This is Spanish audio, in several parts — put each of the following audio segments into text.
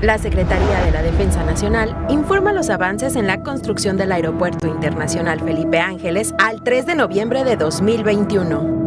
La Secretaría de la Defensa Nacional informa los avances en la construcción del Aeropuerto Internacional Felipe Ángeles al 3 de noviembre de 2021.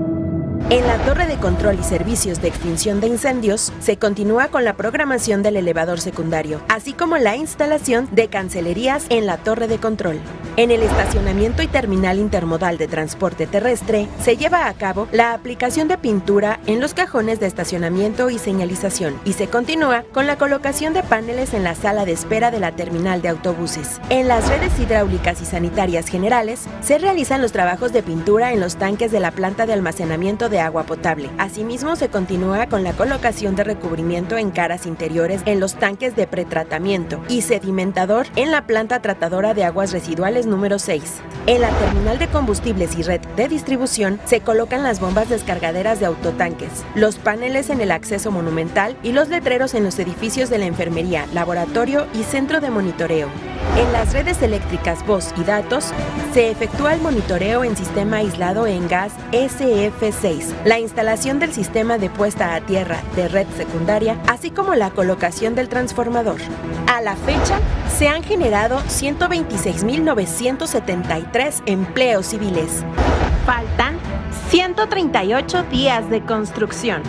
En la Torre de Control y Servicios de Extinción de Incendios se continúa con la programación del elevador secundario, así como la instalación de cancelerías en la Torre de Control. En el estacionamiento y terminal intermodal de transporte terrestre se lleva a cabo la aplicación de pintura en los cajones de estacionamiento y señalización y se continúa con la colocación de paneles en la sala de espera de la terminal de autobuses. En las redes hidráulicas y sanitarias generales se realizan los trabajos de pintura en los tanques de la planta de almacenamiento de agua potable. Asimismo, se continúa con la colocación de recubrimiento en caras interiores en los tanques de pretratamiento y sedimentador en la planta tratadora de aguas residuales número 6. En la terminal de combustibles y red de distribución se colocan las bombas descargaderas de autotanques, los paneles en el acceso monumental y los letreros en los edificios de la enfermería, laboratorio y centro de monitoreo. En las redes eléctricas voz y datos se efectúa el monitoreo en sistema aislado en gas SF6, la instalación del sistema de puesta a tierra de red secundaria, así como la colocación del transformador. A la fecha, se han generado 126.973 empleos civiles. Faltan 138 días de construcción.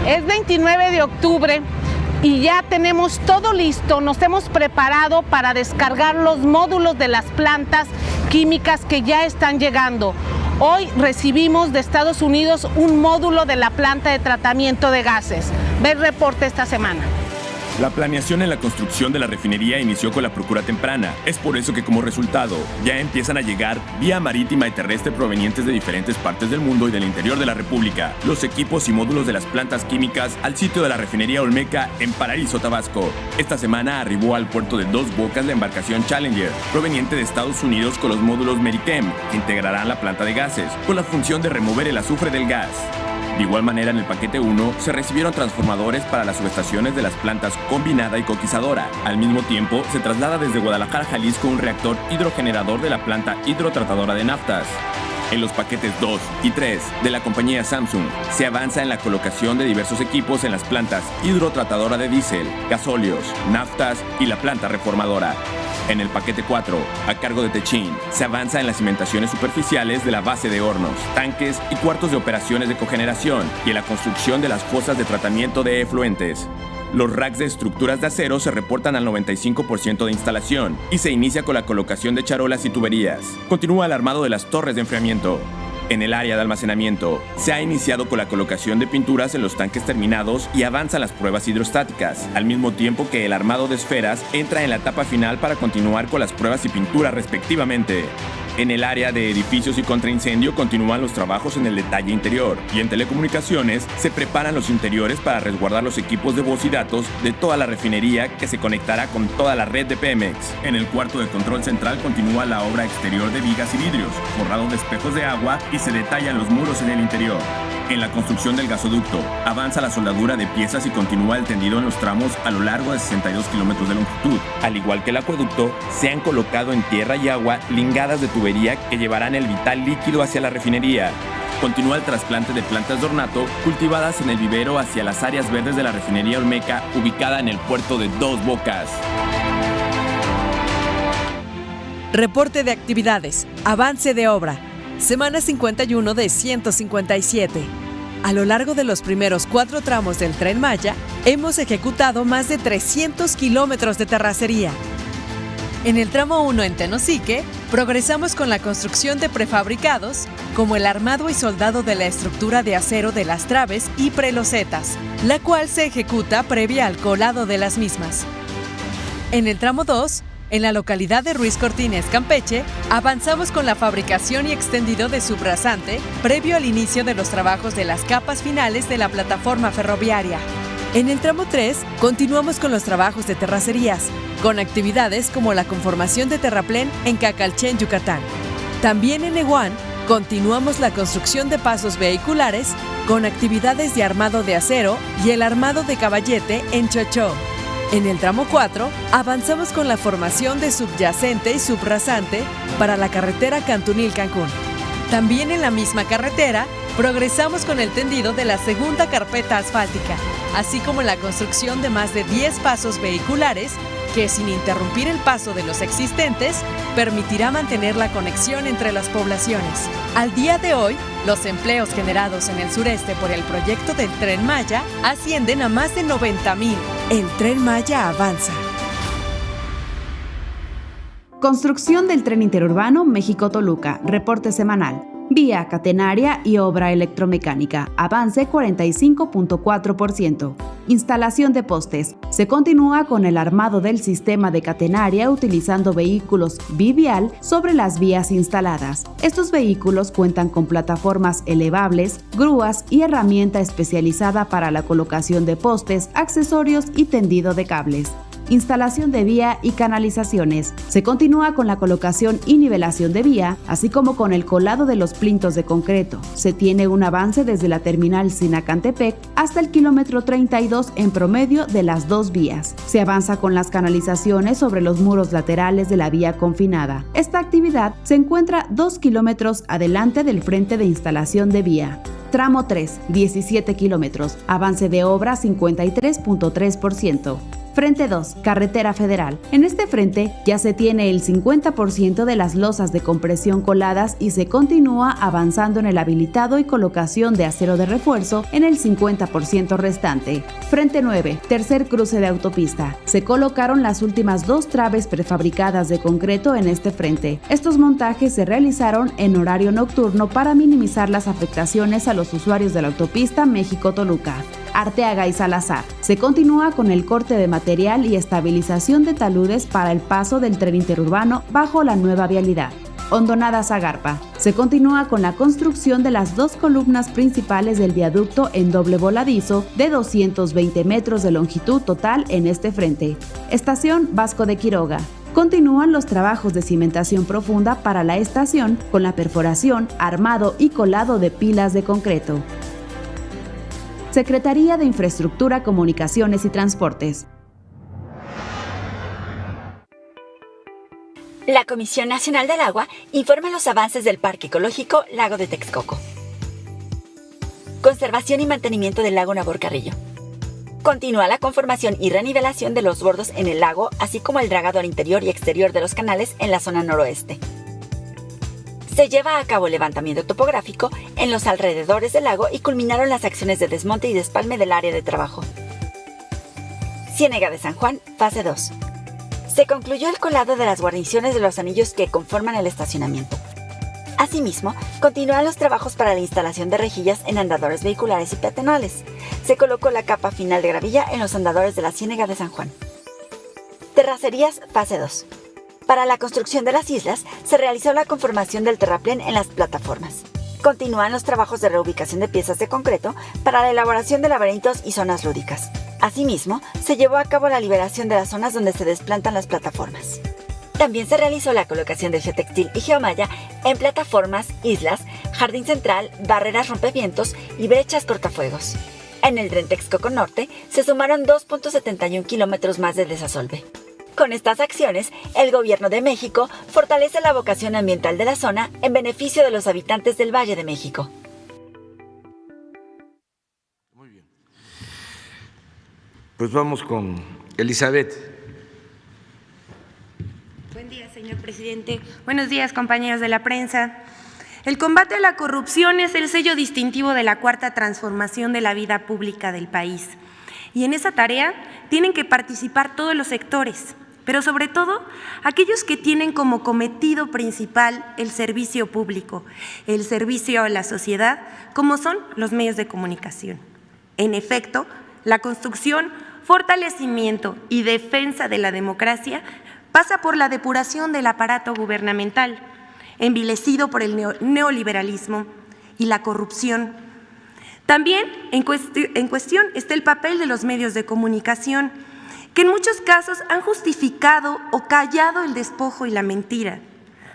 Es 29 de octubre y ya tenemos todo listo, nos hemos preparado para descargar los módulos de las plantas químicas que ya están llegando. Hoy recibimos de Estados Unidos un módulo de la planta de tratamiento de gases. Ve el reporte esta semana. La planeación en la construcción de la refinería inició con la procura temprana. Es por eso que como resultado ya empiezan a llegar vía marítima y terrestre provenientes de diferentes partes del mundo y del interior de la República los equipos y módulos de las plantas químicas al sitio de la refinería Olmeca en Paraíso, Tabasco. Esta semana arribó al puerto de Dos Bocas la embarcación Challenger, proveniente de Estados Unidos con los módulos Merichem, que integrarán la planta de gases, con la función de remover el azufre del gas. De igual manera, en el paquete 1 se recibieron transformadores para las subestaciones de las plantas combinada y coquizadora. Al mismo tiempo, se traslada desde Guadalajara, Jalisco, un reactor hidrogenerador de la planta hidrotratadora de naftas. En los paquetes 2 y 3 de la compañía Samsung se avanza en la colocación de diversos equipos en las plantas hidrotratadora de diésel, gasóleos, naftas y la planta reformadora. En el paquete 4, a cargo de Techin, se avanza en las cimentaciones superficiales de la base de hornos, tanques y cuartos de operaciones de cogeneración y en la construcción de las fosas de tratamiento de efluentes. Los racks de estructuras de acero se reportan al 95% de instalación y se inicia con la colocación de charolas y tuberías. Continúa el armado de las torres de enfriamiento. En el área de almacenamiento, se ha iniciado con la colocación de pinturas en los tanques terminados y avanzan las pruebas hidrostáticas, al mismo tiempo que el armado de esferas entra en la etapa final para continuar con las pruebas y pinturas respectivamente. En el área de edificios y contraincendio continúan los trabajos en el detalle interior y en telecomunicaciones se preparan los interiores para resguardar los equipos de voz y datos de toda la refinería que se conectará con toda la red de Pemex. En el cuarto de control central continúa la obra exterior de vigas y vidrios, forrado de espejos de agua y se detallan los muros en el interior. En la construcción del gasoducto, avanza la soldadura de piezas y continúa el tendido en los tramos a lo largo de 62 kilómetros de longitud. Al igual que el acueducto, se han colocado en tierra y agua lingadas de tubería que llevarán el vital líquido hacia la refinería. Continúa el trasplante de plantas de ornato cultivadas en el vivero hacia las áreas verdes de la refinería Olmeca, ubicada en el puerto de Dos Bocas. Reporte de actividades. Avance de obra. Semana 51 de 157. A lo largo de los primeros 4 tramos del Tren Maya, hemos ejecutado más de 300 kilómetros de terracería. En el tramo 1 en Tenosique, progresamos con la construcción de prefabricados, como el armado y soldado de la estructura de acero de las traves y prelosetas, la cual se ejecuta previa al colado de las mismas. En el tramo 2, en la localidad de Ruiz Cortines, Campeche, avanzamos con la fabricación y extendido de subrasante previo al inicio de los trabajos de las capas finales de la plataforma ferroviaria. En el tramo 3, continuamos con los trabajos de terracerías, con actividades como la conformación de terraplén en Cacalchen, Yucatán. También en Nehuán, Continuamos la construcción de pasos vehiculares con actividades de armado de acero y el armado de caballete en Chochó. En el tramo 4, avanzamos con la formación de subyacente y subrasante para la carretera Cantunil-Cancún. También en la misma carretera, progresamos con el tendido de la segunda carpeta asfáltica, así como la construcción de más de 10 pasos vehiculares que, sin interrumpir el paso de los existentes, permitirá mantener la conexión entre las poblaciones. Al día de hoy, los empleos generados en el sureste por el proyecto del Tren Maya ascienden a más de 90,000. El Tren Maya avanza. Construcción del tren interurbano México-Toluca, reporte semanal. Vía catenaria y obra electromecánica, avance 45.4%. Instalación de postes. Se continúa con el armado del sistema de catenaria utilizando vehículos bivial sobre las vías instaladas. Estos vehículos cuentan con plataformas elevables, grúas y herramienta especializada para la colocación de postes, accesorios y tendido de cables. Instalación de vía y canalizaciones. Se continúa con la colocación y nivelación de vía, así como con el colado de los plintos de concreto. Se tiene un avance desde la terminal Sinacantepec hasta el kilómetro 32 en promedio de las dos vías. Se avanza con las canalizaciones sobre los muros laterales de la vía confinada. Esta actividad se encuentra 2 kilómetros adelante del frente de instalación de vía. Tramo 3, 17 kilómetros. Avance de obra 53.3%. Frente 2, Carretera Federal. En este frente ya se tiene el 50% de las losas de compresión coladas y se continúa avanzando en el habilitado y colocación de acero de refuerzo en el 50% restante. Frente 9, tercer cruce de autopista. Se colocaron las últimas 2 traves prefabricadas de concreto en este frente. Estos montajes se realizaron en horario nocturno para minimizar las afectaciones a los usuarios de la autopista México-Toluca. Arteaga y Salazar. Se continúa con el corte de material y estabilización de taludes para el paso del tren interurbano bajo la nueva vialidad. Hondonada-Zagarpa. Se continúa con la construcción de las 2 columnas principales del viaducto en doble voladizo de 220 metros de longitud total en este frente. Estación Vasco de Quiroga. Continúan los trabajos de cimentación profunda para la estación con la perforación, armado y colado de pilas de concreto. Secretaría de Infraestructura, Comunicaciones y Transportes. La Comisión Nacional del Agua informa los avances del Parque Ecológico Lago de Texcoco. Conservación y mantenimiento del lago Nabor Carrillo. Continúa la conformación y renivelación de los bordos en el lago, así como el dragado al interior y exterior de los canales en la zona noroeste. Se lleva a cabo el levantamiento topográfico en los alrededores del lago y culminaron las acciones de desmonte y despalme del área de trabajo. Ciénega de San Juan, fase 2. Se concluyó el colado de las guarniciones de los anillos que conforman el estacionamiento. Asimismo, continúan los trabajos para la instalación de rejillas en andadores vehiculares y peatonales. Se colocó la capa final de gravilla en los andadores de la Ciénega de San Juan. Terracerías, fase 2. Para la construcción de las islas, se realizó la conformación del terraplén en las plataformas. Continúan los trabajos de reubicación de piezas de concreto para la elaboración de laberintos y zonas lúdicas. Asimismo, se llevó a cabo la liberación de las zonas donde se desplantan las plataformas. También se realizó la colocación de geotextil y geomalla en plataformas, islas, jardín central, barreras rompevientos y brechas cortafuegos. En el Tren Texcoco Norte se sumaron 2.71 kilómetros más de desasolve. Con estas acciones, el Gobierno de México fortalece la vocación ambiental de la zona en beneficio de los habitantes del Valle de México. Muy bien. Pues vamos con Elizabeth. Buen día, señor presidente. Buenos días, compañeros de la prensa. El combate a la corrupción es el sello distintivo de la cuarta transformación de la vida pública del país. Y en esa tarea tienen que participar todos los sectores, pero sobre todo aquellos que tienen como cometido principal el servicio público, el servicio a la sociedad, como son los medios de comunicación. En efecto, la construcción, fortalecimiento y defensa de la democracia pasa por la depuración del aparato gubernamental, envilecido por el neoliberalismo y la corrupción. También en cuestión está el papel de los medios de comunicación, que en muchos casos han justificado o callado el despojo y la mentira.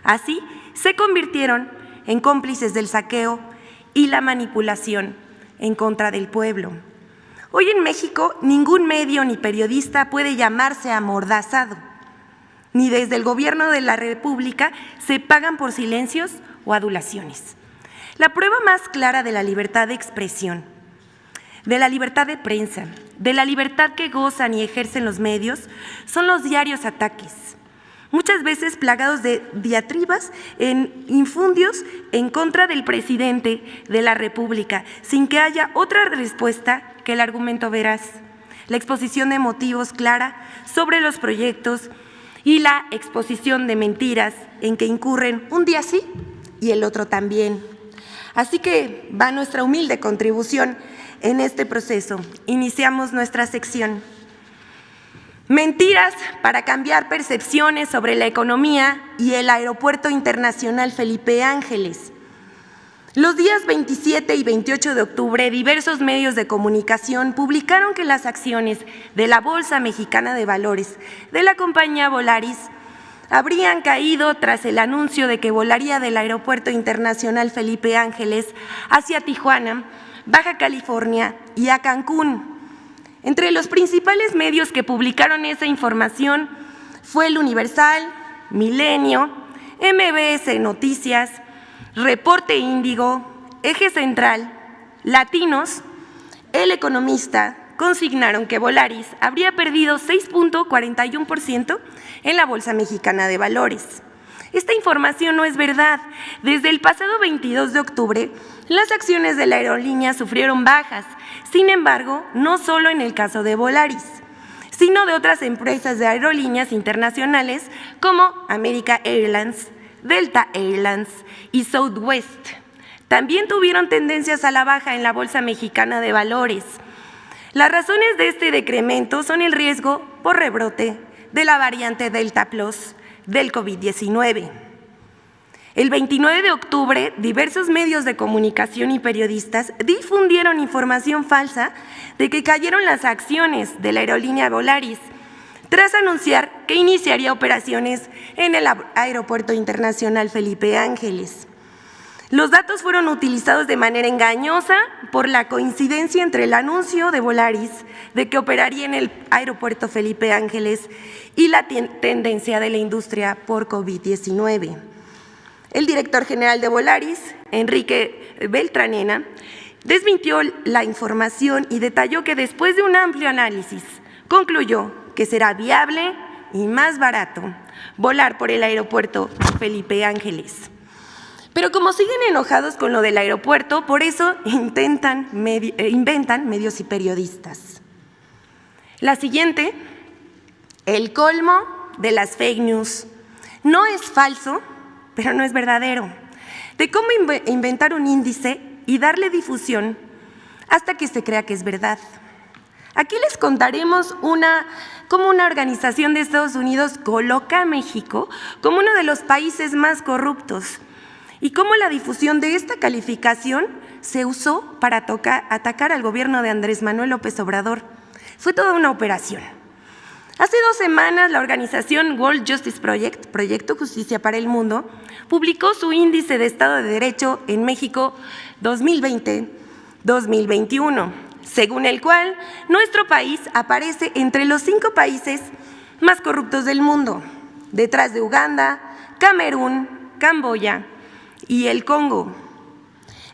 Así, se convirtieron en cómplices del saqueo y la manipulación en contra del pueblo. Hoy en México ningún medio ni periodista puede llamarse amordazado, ni desde el gobierno de la República se pagan por silencios o adulaciones. La prueba más clara de la libertad de expresión, de la libertad de prensa, de la libertad que gozan y ejercen los medios, son los diarios ataques, muchas veces plagados de diatribas en infundios en contra del presidente de la República, sin que haya otra respuesta que el argumento veraz, la exposición de motivos clara sobre los proyectos y la exposición de mentiras en que incurren un día sí y el otro también. Así que va nuestra humilde contribución en este proceso. Iniciamos nuestra sección. Mentiras para cambiar percepciones sobre la economía y el Aeropuerto Internacional Felipe Ángeles. Los días 27 y 28 de octubre, diversos medios de comunicación publicaron que las acciones de la Bolsa Mexicana de Valores de la compañía Volaris habrían caído tras el anuncio de que volaría del Aeropuerto Internacional Felipe Ángeles hacia Tijuana, Baja California y a Cancún. Entre los principales medios que publicaron esa información fue El Universal, Milenio, MBS Noticias, Reporte Índigo, Eje Central, Latinos, El Economista. Consignaron que Volaris habría perdido 6.41% en la Bolsa Mexicana de Valores. Esta información no es verdad. Desde el pasado 22 de octubre, las acciones de la aerolínea sufrieron bajas. Sin embargo, no solo en el caso de Volaris, sino de otras empresas de aerolíneas internacionales como American Airlines, Delta Airlines y Southwest. También tuvieron tendencias a la baja en la Bolsa Mexicana de Valores. Las razones de este decremento son el riesgo por rebrote de la variante Delta Plus del COVID-19. El 29 de octubre, diversos medios de comunicación y periodistas difundieron información falsa de que cayeron las acciones de la aerolínea Volaris, tras anunciar que iniciaría operaciones en el Aeropuerto Internacional Felipe Ángeles. Los datos fueron utilizados de manera engañosa por la coincidencia entre el anuncio de Volaris de que operaría en el Aeropuerto Felipe Ángeles y la tendencia de la industria por COVID-19. El director general de Volaris, Enrique Beltranena, desmintió la información y detalló que después de un amplio análisis concluyó que será viable y más barato volar por el Aeropuerto Felipe Ángeles. Pero como siguen enojados con lo del aeropuerto, por eso inventan medios y periodistas. La siguiente, el colmo de las fake news. No es falso, pero no es verdadero. De cómo inventar un índice y darle difusión hasta que se crea que es verdad. Aquí les contaremos cómo una organización de Estados Unidos coloca a México como uno de los países más corruptos y cómo la difusión de esta calificación se usó para atacar al gobierno de Andrés Manuel López Obrador. Fue toda una operación. Hace 2 semanas, la organización World Justice Project, Proyecto Justicia para el Mundo, publicó su índice de Estado de Derecho en México 2020-2021, según el cual nuestro país aparece entre los 5 países más corruptos del mundo, detrás de Uganda, Camerún, Camboya y el Congo.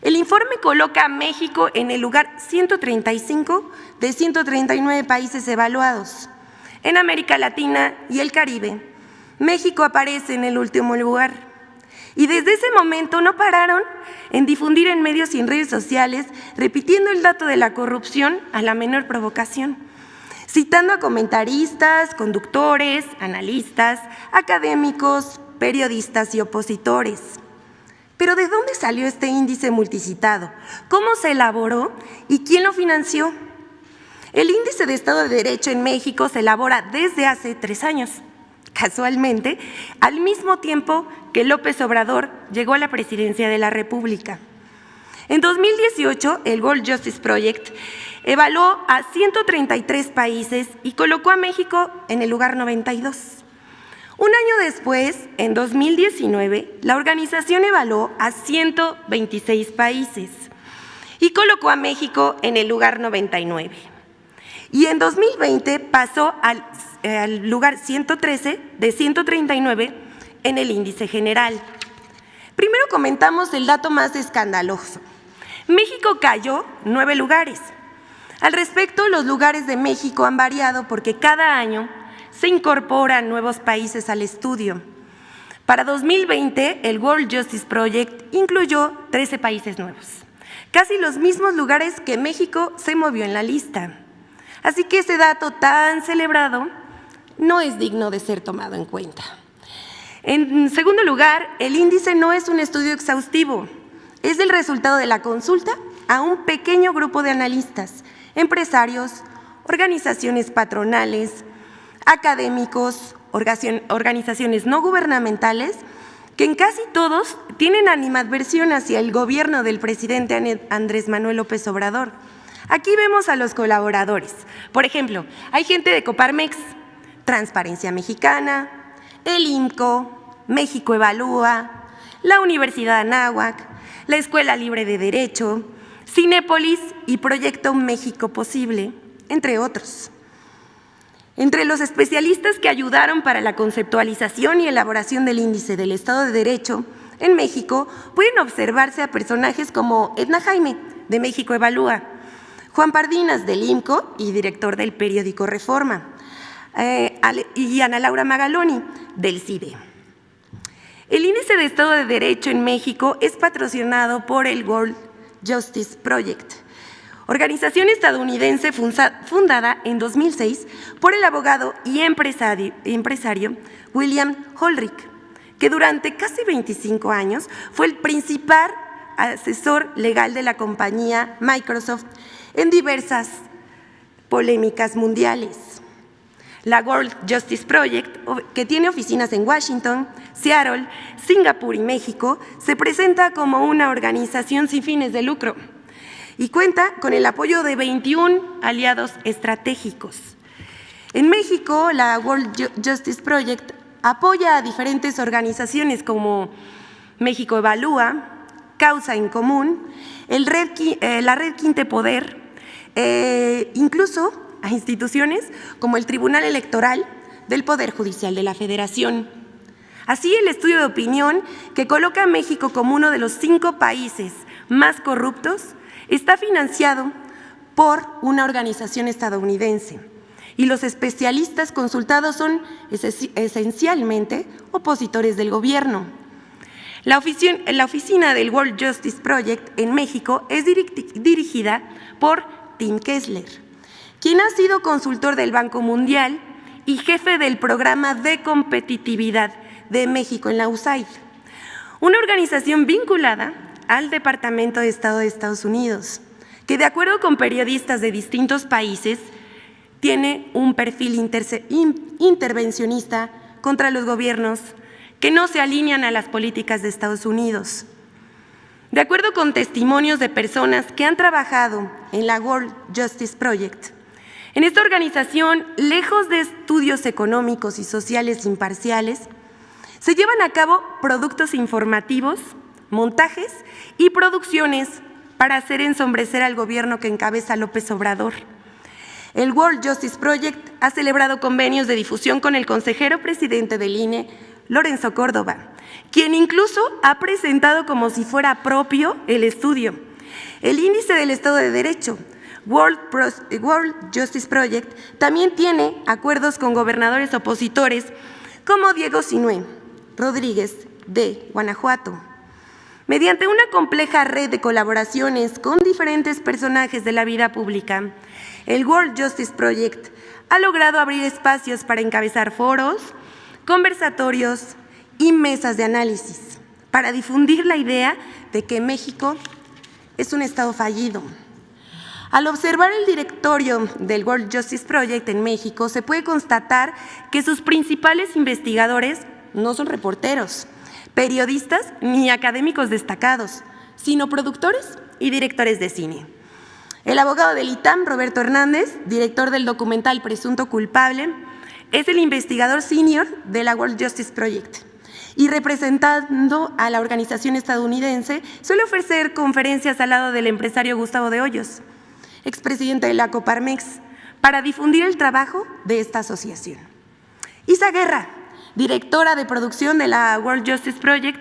El informe coloca a México en el lugar 135 de 139 países evaluados. En América Latina y el Caribe, México aparece en el último lugar. Y desde ese momento no pararon en difundir en medios y en redes sociales, repitiendo el dato de la corrupción a la menor provocación, citando a comentaristas, conductores, analistas, académicos, periodistas y opositores. Pero ¿de dónde salió este índice multicitado? ¿Cómo se elaboró y quién lo financió? El índice de Estado de Derecho en México se elabora desde hace 3 años, casualmente, al mismo tiempo que López Obrador llegó a la presidencia de la República. En 2018, el World Justice Project evaluó a 133 países y colocó a México en el lugar 92. Un año después, en 2019, la organización evaluó a 126 países y colocó a México en el lugar 99. Y en 2020 pasó al lugar 113 de 139 en el índice general. Primero comentamos el dato más escandaloso. México cayó 9 lugares. Al respecto, los lugares de México han variado porque cada año se incorporan nuevos países al estudio. Para 2020, el World Justice Project incluyó 13 países nuevos, casi los mismos lugares que México se movió en la lista. Así que ese dato tan celebrado no es digno de ser tomado en cuenta. En segundo lugar, el índice no es un estudio exhaustivo, es el resultado de la consulta a un pequeño grupo de analistas, empresarios, organizaciones patronales, académicos, organizaciones no gubernamentales, que en casi todos tienen animadversión hacia el gobierno del presidente Andrés Manuel López Obrador. Aquí vemos a los colaboradores. Por ejemplo, hay gente de Coparmex, Transparencia Mexicana, el IMCO, México Evalúa, la Universidad Anáhuac, la Escuela Libre de Derecho, Cinépolis y Proyecto México Posible, entre otros. Entre los especialistas que ayudaron para la conceptualización y elaboración del índice del Estado de Derecho en México, pueden observarse a personajes como Edna Jaime, de México Evalúa, Juan Pardinas, del IMCO y director del periódico Reforma, y Ana Laura Magaloni, del CIDE. El índice de Estado de Derecho en México es patrocinado por el World Justice Project, organización estadounidense fundada en 2006 por el abogado y empresario William Holrick, que durante casi 25 años fue el principal asesor legal de la compañía Microsoft en diversas polémicas mundiales. La World Justice Project, que tiene oficinas en Washington, Seattle, Singapur y México, se presenta como una organización sin fines de lucro y cuenta con el apoyo de 21 aliados estratégicos. En México, la World Justice Project apoya a diferentes organizaciones como México Evalúa, Causa en Común, la Red Quinte Poder, incluso a instituciones como el Tribunal Electoral del Poder Judicial de la Federación. Así, el estudio de opinión, que coloca a México como uno de los 5 países más corruptos, está financiado por una organización estadounidense y los especialistas consultados son esencialmente opositores del gobierno. La oficina del World Justice Project en México es dirigida por Tim Kessler, quien ha sido consultor del Banco Mundial y jefe del Programa de Competitividad de México en la USAID, una organización vinculada al Departamento de Estado de Estados Unidos, que de acuerdo con periodistas de distintos países, tiene un perfil intervencionista contra los gobiernos que no se alinean a las políticas de Estados Unidos. De acuerdo con testimonios de personas que han trabajado en la World Justice Project, en esta organización, lejos de estudios económicos y sociales imparciales, se llevan a cabo productos informativos, montajes y producciones para hacer ensombrecer al gobierno que encabeza López Obrador. El World Justice Project ha celebrado convenios de difusión con el consejero presidente del INE, Lorenzo Córdoba, quien incluso ha presentado como si fuera propio el estudio. El índice del Estado de Derecho, World Justice Project, también tiene acuerdos con gobernadores opositores como Diego Sinue Rodríguez de Guanajuato. Mediante una compleja red de colaboraciones con diferentes personajes de la vida pública, el World Justice Project ha logrado abrir espacios para encabezar foros, conversatorios y mesas de análisis para difundir la idea de que México es un Estado fallido. Al observar el directorio del World Justice Project en México, se puede constatar que sus principales investigadores no son reporteros, periodistas ni académicos destacados, sino productores y directores de cine. El abogado del ITAM, Roberto Hernández, director del documental Presunto Culpable, es el investigador senior de la World Justice Project y representando a la organización estadounidense suele ofrecer conferencias al lado del empresario Gustavo de Hoyos, expresidente de la Coparmex, para difundir el trabajo de esta asociación. Isa Guerra, directora de producción de la World Justice Project,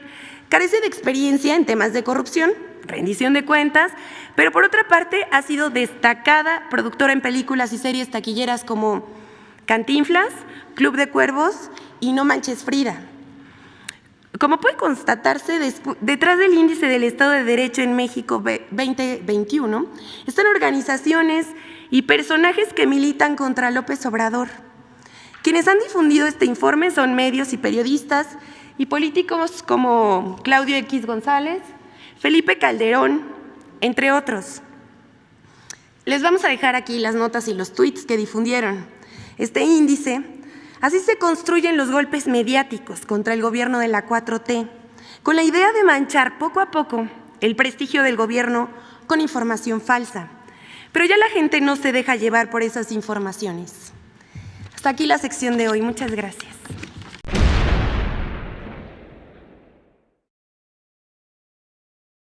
carece de experiencia en temas de corrupción, rendición de cuentas, pero por otra parte ha sido destacada productora en películas y series taquilleras como Cantinflas, Club de Cuervos y No Manches Frida. Como puede constatarse, detrás del Índice del Estado de Derecho en México 2021 están organizaciones y personajes que militan contra López Obrador. Quienes han difundido este informe son medios y periodistas y políticos como Claudio X González, Felipe Calderón, entre otros. Les vamos a dejar aquí las notas y los tweets que difundieron. Este índice, así se construyen los golpes mediáticos contra el gobierno de la 4T, con la idea de manchar poco a poco el prestigio del gobierno con información falsa. Pero ya la gente no se deja llevar por esas informaciones. Hasta aquí la sección de hoy. Muchas gracias.